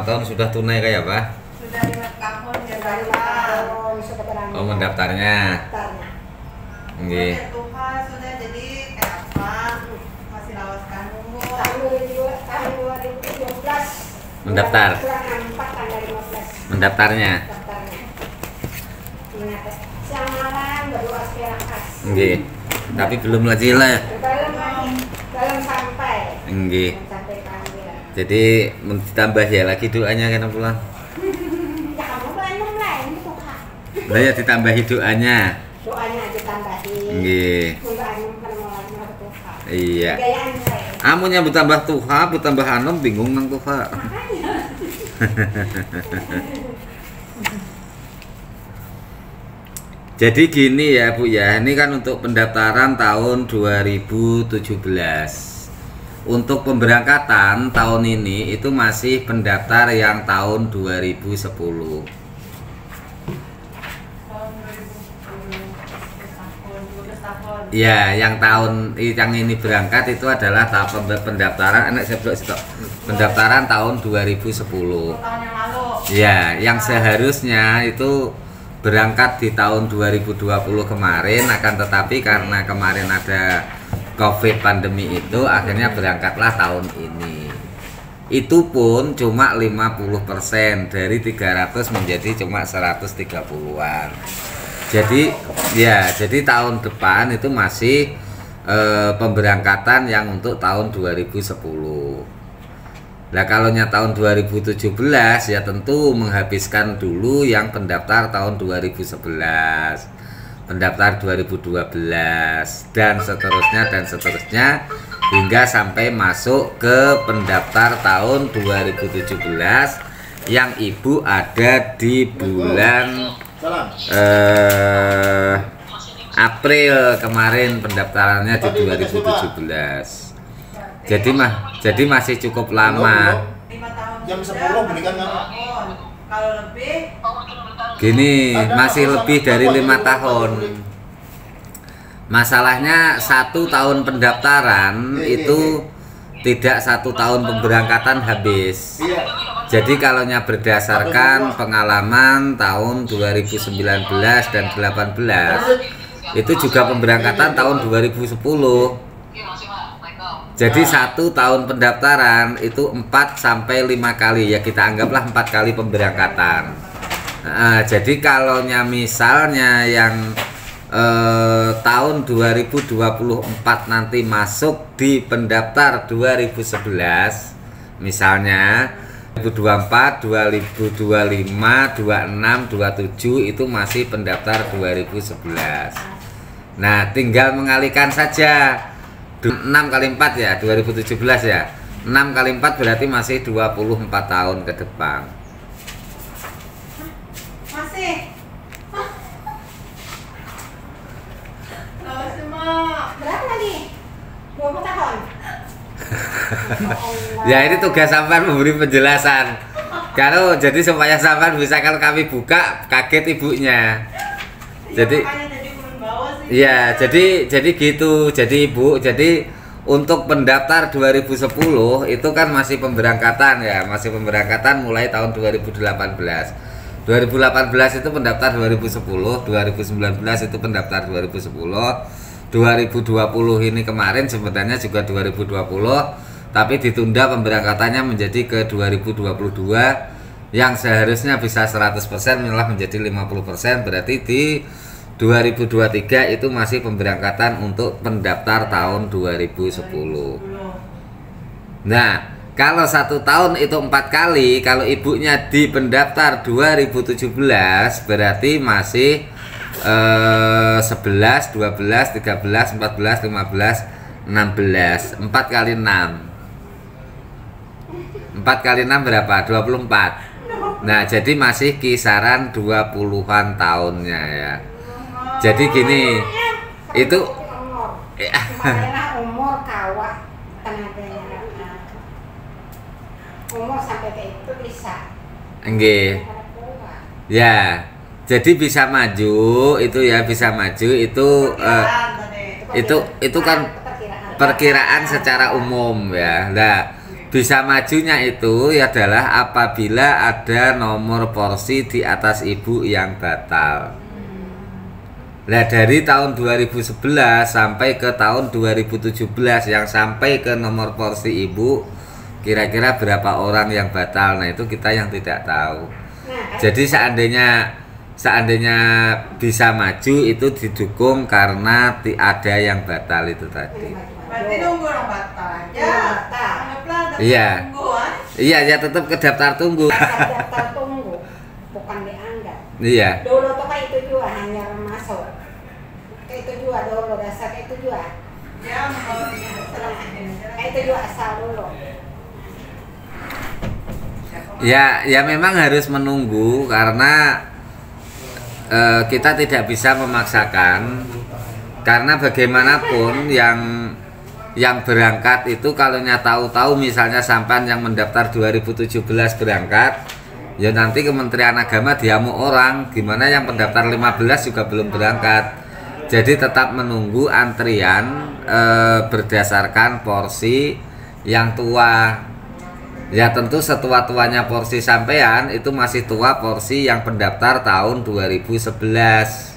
tahun sudah tunai kayak apa? Sudah 5 tahun ya tahun sudah berani. Oh, mendaftarnya. Nggih. Tuhan sudah jadi kayak apa? Masih lawaskan nunggu. Tahun 2012 Mendaftar. bulan 4 tanggal 15. Mendaftarnya. Ingat, siang malam berdoa secara khas. Nggih. Tapi belum lagi lah. Belum sampai. Nggih. Belum sampai panggilan. Jadi ditambah ya lagi doanya kan pulang. Ya kamu belum lah ini tuh Kak. Lah ya ditambahi doanya. Doanya ditambahin. Nggih. Untuk anu permohonan Tuhan. Iya. Gayaan saya. Amunnya bertambah tuha, bertambah anom bingung nang tuha. Jadi gini ya Bu ya, ini kan untuk pendaftaran tahun 2017. Untuk pemberangkatan tahun ini itu masih pendaftar yang tahun 2010. Tahun 2010, 12 tahun. Ya, yang ini berangkat itu adalah tahap pendaftaran pendaftaran tahun 2010. 10 tahun yang lalu. Ya, yang seharusnya itu berangkat di tahun 2020 kemarin, akan tetapi karena kemarin ada COVID pandemi itu akhirnya berangkatlah tahun ini. Itu pun cuma 50% dari 300 menjadi cuma 130-an. Jadi tahun depan itu masih pemberangkatan yang untuk tahun 2010. Nah, kalau tahun 2017 ya tentu menghabiskan dulu yang pendaftar tahun 2011, pendaftar 2012 dan seterusnya hingga sampai masuk ke pendaftar tahun 2017 yang Ibu ada di bulan April kemarin pendaftarannya di 2017. Jadi masih cukup lama. 5 tahun. Jam 10 berikan kan? Kalau lebih Gini, masih lebih dari 5 tahun. Masalahnya 1 tahun pendaftaran itu tidak 1 tahun pemberangkatan habis. Jadi kalau berdasarkan pengalaman tahun 2019 dan 18 itu juga pemberangkatan tahun 2010. Jadi 1 tahun pendaftaran itu 4 sampai 5 kali ya, kita anggaplah 4 kali pemberangkatan. Jadi kalau misalnya yang tahun 2024 nanti masuk di pendaftar 2011, misalnya 2024, 2025, 26, 27 itu masih pendaftar 2011. Nah, tinggal mengalihkan saja 6 kali 4 ya, 2017 ya. 6 kali 4 berarti masih 24 tahun ke depan. masih. Semua Berapa nih? 20 tahun. Ya, ini tugas sampean memberi penjelasan. Kalau jadi supaya sampean bisa, kalau kami buka kaget ibunya. Jadi ya, jadi gitu. Jadi Ibu, jadi untuk pendaftar 2010 itu kan masih pemberangkatan ya, masih pemberangkatan mulai tahun 2018. 2018 itu pendaftar 2010, 2019 itu pendaftar 2010, 2020 ini kemarin sebenarnya juga 2020, tapi ditunda pemberangkatannya menjadi ke 2022 yang seharusnya bisa 100% malah menjadi 50%, berarti di 2023 itu masih pemberangkatan untuk pendaftar tahun 2010. Nah, kalau 1 tahun itu 4 kali, kalau ibunya di pendaftar 2017 berarti masih 11, 12, 13, 14, 15, 16. 4 kali 6. 4 kali 6 berapa? 24. Nah, jadi masih kisaran 20-an tahunnya ya. Jadi gini, itu umur kawah tenaganya umur sampai ke itu bisa. Enggih. Ya, jadi bisa maju itu ya, bisa maju itu kan perkiraan secara umum ya. Nah, bisa majunya itu adalah apabila ada nomor porsi di atas ibu yang batal. Nah, dari tahun 2011 sampai ke tahun 2017 yang sampai ke nomor porsi ibu, kira-kira berapa orang yang batal? Nah, itu kita yang tidak tahu. Jadi seandainya bisa maju itu didukung karena ada yang batal itu tadi. Berarti nunggu orang batal aja. Anggaplah daftar Iya. tunggu, ah. Iya, ya tetap ke daftar tunggu. Daftar tunggu, bukan dianggap. Iya. Dulu tuh kan itu juga hanya masuk. Kayak itu juga dulu dasar kayak itu juga. Ya, kalau tidak salah. Kayak itu juga asal dulu. Ya memang harus menunggu karena kita tidak bisa memaksakan, karena bagaimanapun yang berangkat itu kalau tahu-tahu misalnya sampan yang mendaftar 2017 berangkat, ya nanti Kementerian Agama diamuk orang, gimana yang pendaftar 15 juga belum berangkat. Jadi tetap menunggu antrian berdasarkan porsi yang tua. Ya tentu setua-tuanya porsi sampean itu masih tua porsi yang pendaftar tahun 2011.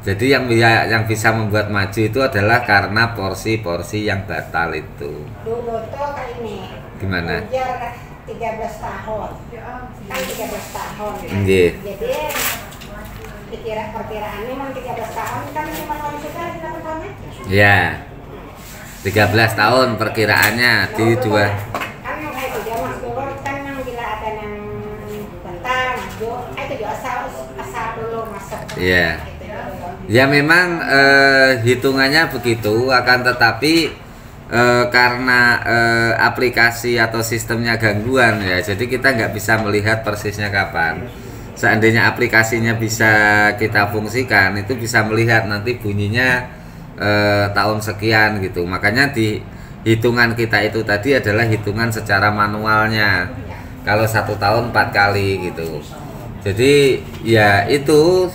Jadi yang bisa membuat maju itu adalah karena porsi-porsi yang batal itu. Dulu tuh kayak ini. Gimana? Ujar 13 tahun. Kan 13 tahun. Nggih. Jadi perkiraannya memang 13 tahun kan 5 tahun sudah 8 tahun aja. Ya. 13 tahun perkiraannya di dua. Kan kayak itu dia mas dulu kan yang bila ada yang bentar maju, itu juga asal dulu masuk. Iya. Ya memang hitungannya begitu, akan tetapi karena aplikasi atau sistemnya gangguan ya, jadi kita nggak bisa melihat persisnya kapan. Seandainya aplikasinya bisa kita fungsikan, itu bisa melihat nanti bunyinya tahun sekian gitu. Makanya di hitungan kita itu tadi adalah hitungan secara manualnya. Kalau 1 tahun 4 kali gitu. Jadi ya itu.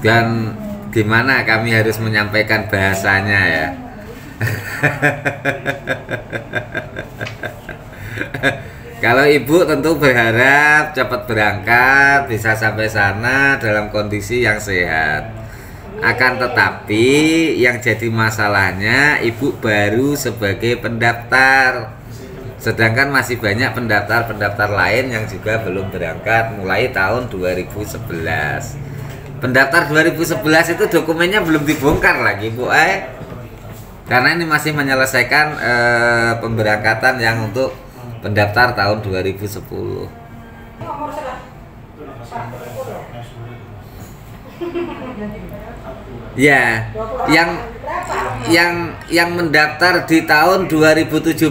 Dan gimana kami harus menyampaikan bahasanya ya. Kalau ibu tentu berharap cepat berangkat, bisa sampai sana dalam kondisi yang sehat. Akan tetapi yang jadi masalahnya ibu baru sebagai pendaftar, sedangkan masih banyak pendaftar-pendaftar lain yang juga belum berangkat mulai tahun 2011. Pendaftar 2011 itu dokumennya belum dibongkar lagi Bu, karena ini masih menyelesaikan pemberangkatan yang untuk pendaftar tahun 2010. Nomor sudah 40. Ya, yang mendaftar di tahun 2017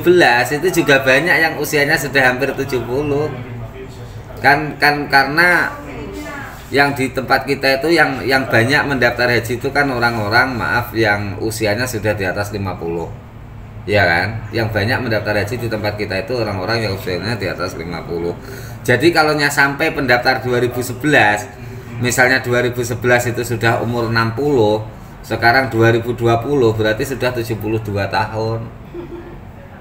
itu juga banyak yang usianya sudah hampir 70. Kan karena yang di tempat kita itu yang banyak mendaftar haji itu kan orang-orang yang usianya sudah di atas 50. Ya kan? Yang banyak mendaftar haji di tempat kita itu orang-orang yang usianya di atas 50. Jadi kalau sampai pendaftar 2011, misalnya 2011 itu sudah umur 60, sekarang 2020 berarti sudah 72 tahun.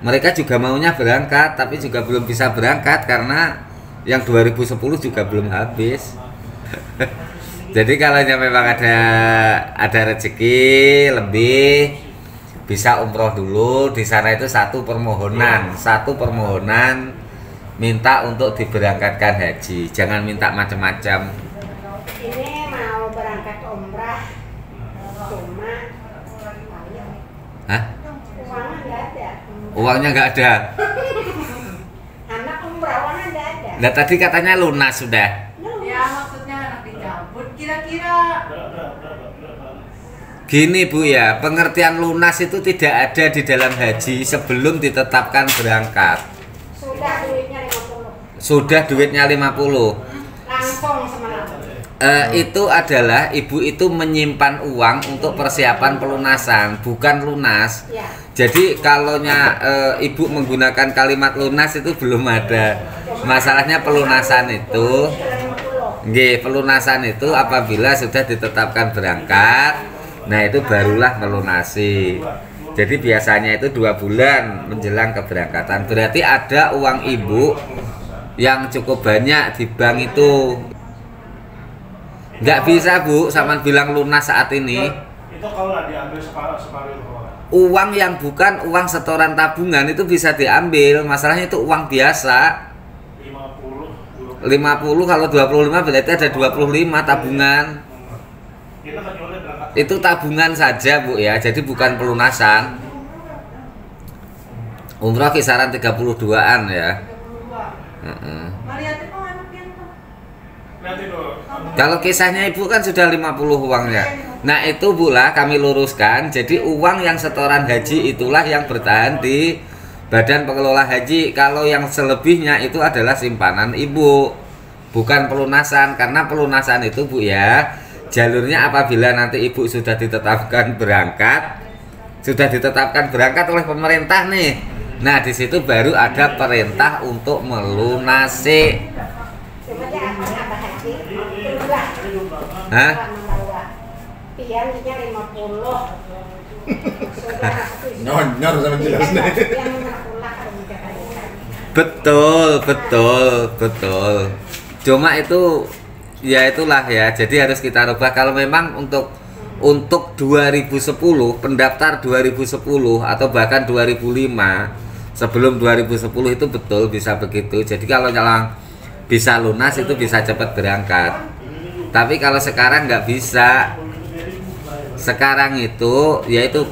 Mereka juga maunya berangkat tapi juga belum bisa berangkat karena yang 2010 juga belum habis. Jadi kalau memang ada rezeki lebih, bisa umroh dulu. Di sana itu satu permohonan minta untuk diberangkatkan haji, jangan minta macam-macam. Ini mau berangkat umrah cuma Hah? uangnya nggak ada. Uangnya nggak ada. Anak umrah uangnya nggak ada. Nah tadi katanya lunas sudah. Ya, maksudnya anak dicabut kira-kira. Gini Bu ya, pengertian lunas itu tidak ada di dalam haji sebelum ditetapkan berangkat. Sudah duitnya 50. Sudah duitnya 50. Langsung semalam. Itu adalah ibu itu menyimpan uang untuk persiapan pelunasan, bukan lunas. Ya. Jadi kalau ibu menggunakan kalimat lunas itu belum ada. Masalahnya pelunasan itu, pelunasan itu apabila sudah ditetapkan berangkat, Nah itu barulah melunasi. Jadi biasanya itu 2 bulan menjelang keberangkatan. Berarti ada uang ibu yang cukup banyak di bank itu. Nggak bisa Bu, sama bilang lunas saat ini. Itu kalau nggak diambil separuh. Uang yang bukan uang setoran tabungan itu bisa diambil. Masalahnya itu uang biasa. 50 kalau 25 berarti ada 25 tabungan. Itu tabungan saja Bu ya, jadi bukan pelunasan. Umroh kisaran 32-an ya. Kalau kisahnya Ibu kan sudah 50 uangnya. Nah itu Bu lah kami luruskan. Jadi uang yang setoran haji itulah yang bertahan di Badan Pengelola Haji. Kalau yang selebihnya itu adalah simpanan Ibu, bukan pelunasan. Karena pelunasan itu Bu ya, jalurnya apabila nanti Ibu sudah ditetapkan berangkat oleh pemerintah nih. Nah di situ baru ada perintah untuk melunasi. Hah? Piannya 50. Nyor sama jelas nih. Betul. Cuma itu ya itulah ya. Jadi harus kita rubah. Kalau memang untuk 2010 pendaftar 2010 atau bahkan 2005 sebelum 2010 itu betul bisa begitu. Jadi kalau nyala bisa lunas itu bisa cepat berangkat. Tapi kalau sekarang nggak bisa. Sekarang itu yaitu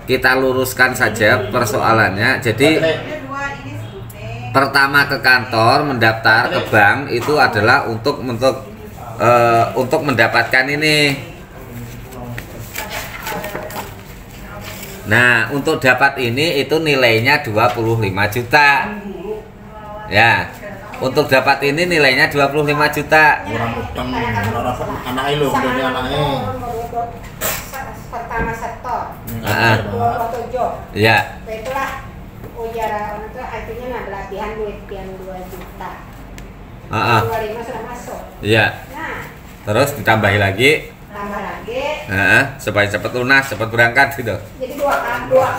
kita luruskan saja persoalannya. Jadi pertama ke kantor mendaftar ke bank itu adalah untuk mendapatkan ini. Nah, untuk dapat ini itu nilainya 25 juta. Ya. Untuk dapat ini nilainya 25 juta. Anaknya lo, udah anaknya. Pertama setor. Ya. Itulah ujar itu artinya nah latihan duit yang 2 juta. 25 sudah masuk. Iya. Nah. Terus ditambahi lagi. Tambah lagi. Supaya cepat lunas, cepat berangkat gitu. Jadi dua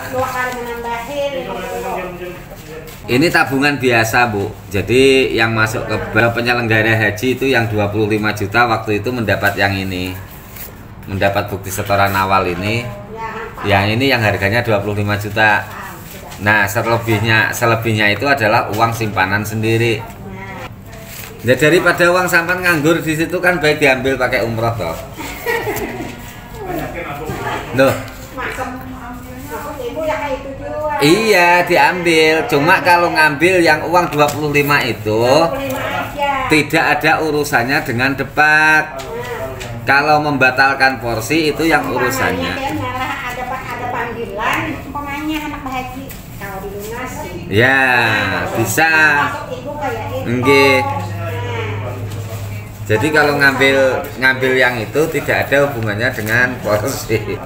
kali menambahin. Ini tabungan biasa Bu. Jadi yang masuk ke penyelenggara haji itu yang 25 juta waktu itu mendapat yang ini. Mendapat bukti setoran awal ini. Yang ini yang harganya 25 juta. Nah, selebihnya itu adalah uang simpanan sendiri. Ya daripada uang sampan nganggur di situ kan baik diambil pakai umroh toh. Loh. Iya diambil, cuma kalau ngambil yang uang 25 itu tidak ada urusannya dengan debat. Kalau membatalkan porsi itu yang urusannya. Ada panggilan, umpamanya anak haji kalau dilunasi. Ya bisa. Enggak. Jadi kalau ngambil yang itu tidak ada hubungannya dengan porsi.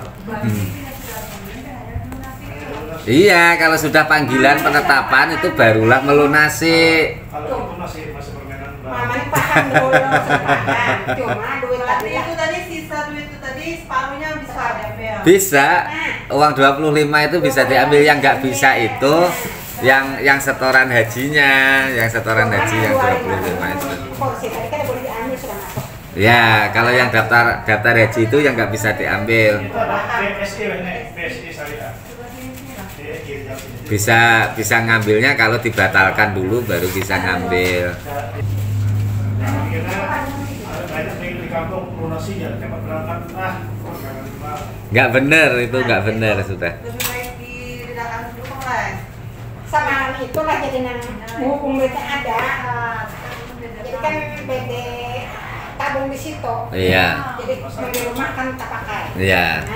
Iya, kalau sudah panggilan penetapan itu barulah melunasi. Kalau itu masih permainan Mamanya paham dulu sepakat. Cuma duit Tapi itu tadi sisa duit itu tadi separuhnya bisa diambil. Bisa. Uang 25 itu bisa diambil, yang nggak bisa itu yang setoran hajinya, yang setoran haji yang 25 itu. Porsi tadi kan boleh diambil sudah masuk. Ya, kalau yang daftar haji itu yang nggak bisa diambil. BSI syariah. Bisa ngambilnya kalau dibatalkan dulu baru bisa ngambil. Nggak bener itu, nggak bener sudah. Lebih baik diredakan dulu kan. Sama itulah jadi nang hukum itu ada. Jadi kan BD tabung di situ. Iya. Jadi di rumah kan tak pakai. Iya.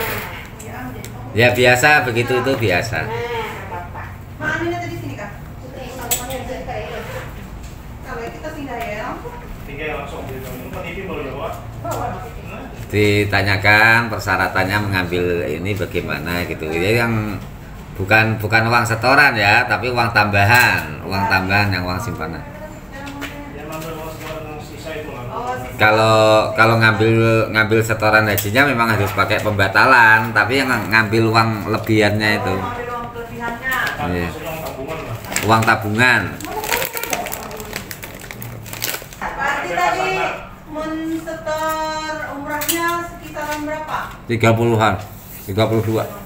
Ya biasa begitu, itu biasa. Aminnya tadi sini kak. Kalau kita tinggal ya. Tinggal langsung gitu. Ini TV baru jawab. Ditanyakan persyaratannya mengambil ini bagaimana gitu. Jadi yang bukan uang setoran ya, tapi uang tambahan yang uang simpanan. Yang ngambil uang setoran yang sisa itu lah. Oh kalau ngambil setoran hajinya memang harus pakai pembatalan, tapi yang ngambil uang lebihannya itu. Ambil uang kelebihannya. Iya. Maksudnya uang tabungan lah. Uang tabungan. Berarti tadi mensetor umrahnya sekitaran berapa? 30-an, 32.